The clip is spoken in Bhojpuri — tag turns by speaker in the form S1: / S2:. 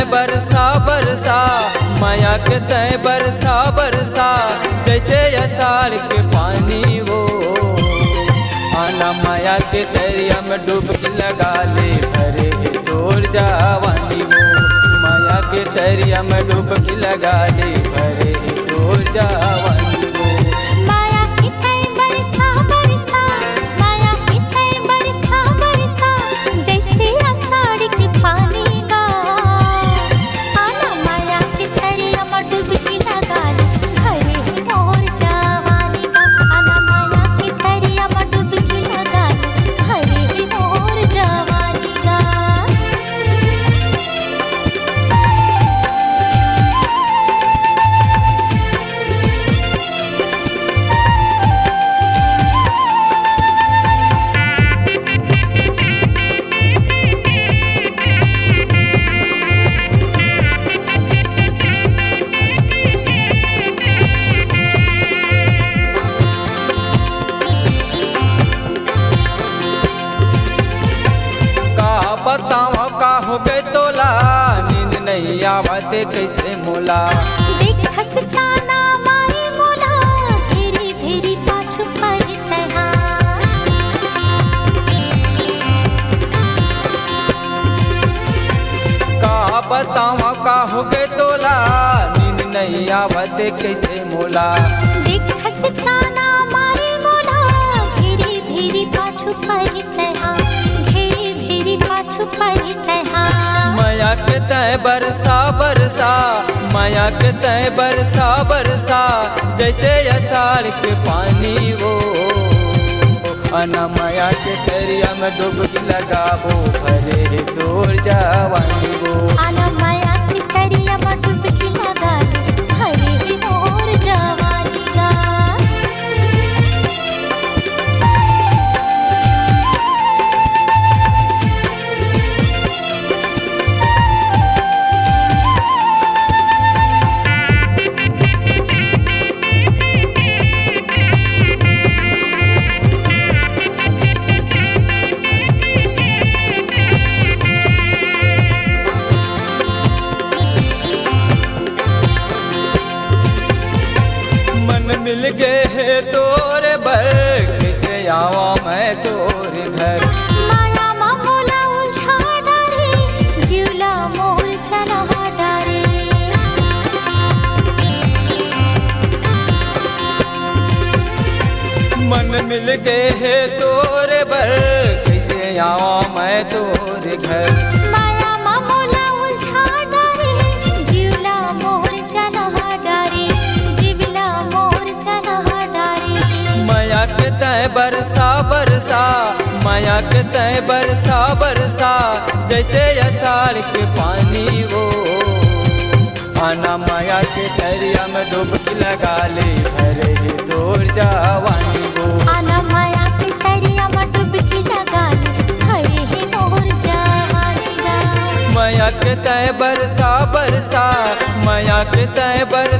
S1: तय बरसा बरसा, माया के तय बरसा बरसा, जैसे अषाढ़ के पानी वो। आना माया के दरिया में डुबकी लगा ले, भरे तोर जवानी वो। माया के दरिया में डुबकी लगा ले, भरे तोर जवानी वो।
S2: माया के तय बरसा बरसा, माया के तय बरसा बरसा, जैसे अषाढ़ के पानी का। आना माया के दरिया में डुबकी लगा ले, भरे तोर जवानी का। आना माया के दरिया में डुबकी लगा ले, भरे तोर जवानी का।
S1: बताओ का हो गए तोला, नींद नहीं आवते कैसे मोला।
S2: देख हसताना माई मोला, धीरे धीरे पाछू पलटहा।
S1: का बताओ का हो गए तोला, नींद नहीं आवते कैसे मोला।
S2: देख हसताना माई मोला, धीरे धीरे पाछू पलटहा, धीरे धीरे पाछू पलटहा।
S1: माया के तय बरसा बरसा, माया के तय बरसा बरसा, जैसे अषाढ़ के पानी वो। अना माया के दरिया में डुबकी लगाबो, भरे तोर जवानी वो।
S2: आना माया के दरिया में डुबकी लगा ले, भरे तोर जवानी का।
S1: मिल गए है तोरे बर, कैसे आवा मैं तोरे घर।
S2: माया मामोला उलझा डारे, जिवला मोल चला डारे।
S1: मन मिल गए है तोरे बर, कैसे आवा मैं तोरे घर।
S2: माया मामोला उलझा डारे, जिवला मोल चला डारे, जिवला मोल चला डारे।
S1: माया के तय बरसा बरसा, माया के तय बरसा बरसा, जैसे अषाढ़ के पानी वो। आना माया के दरिया में डुबकी लगा ले, भरे तोर जवानी वो।
S2: आना माया के दरिया में डुबकी लगा ले, भरे तोर जवानी का।
S1: माया के तय बरसा बरसा, माया के तय बरसा